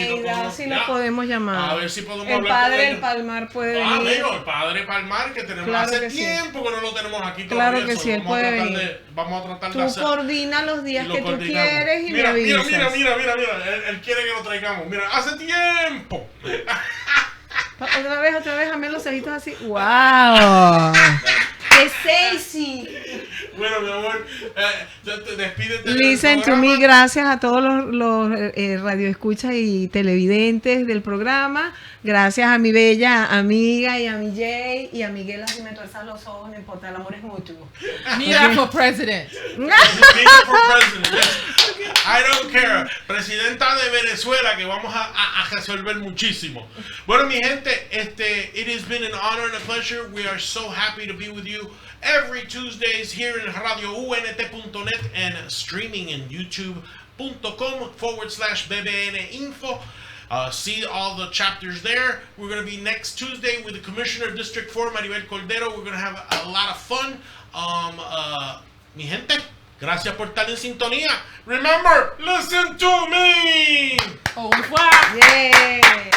si lo podemos llamar. A ver si podemos el hablar padre del Palmar puede venir. El padre Palmar, que tenemos claro hace que tiempo que no lo tenemos aquí todavía. Claro que so sí, él puede venir. Vamos a tratar tú de hacer. Tú coordinas los días que tú quieres y mira, me avisas. Mira. Él quiere que lo traigamos. Mira, hace tiempo. Otra vez, hazme los ojitos así. ¡Wow! ¡Qué sexy! Bueno, mi amor, despídete. Listen to me, gracias a todos los radioescuchas y televidentes del programa. Gracias a mi bella amiga y a mi Jay y a Miguel, así me tuerzas los ojos, no importa, el amor es mutuo. Mira for president. Mira for president, yes. I don't care. Presidenta de Venezuela, que vamos a resolver muchísimo. Bueno, mi gente, it has been an honor and a pleasure. We are so happy to be with you every Tuesdays here in radiount.net and streaming in youtube.com/bbn info. See all the chapters there. We're going to be next Tuesday with the Commissioner of District 4, Maribel Cordero. We're going to have a lot of fun. Mi gente, gracias por estar en sintonía. Remember, listen to me. Au revoir. Yeah.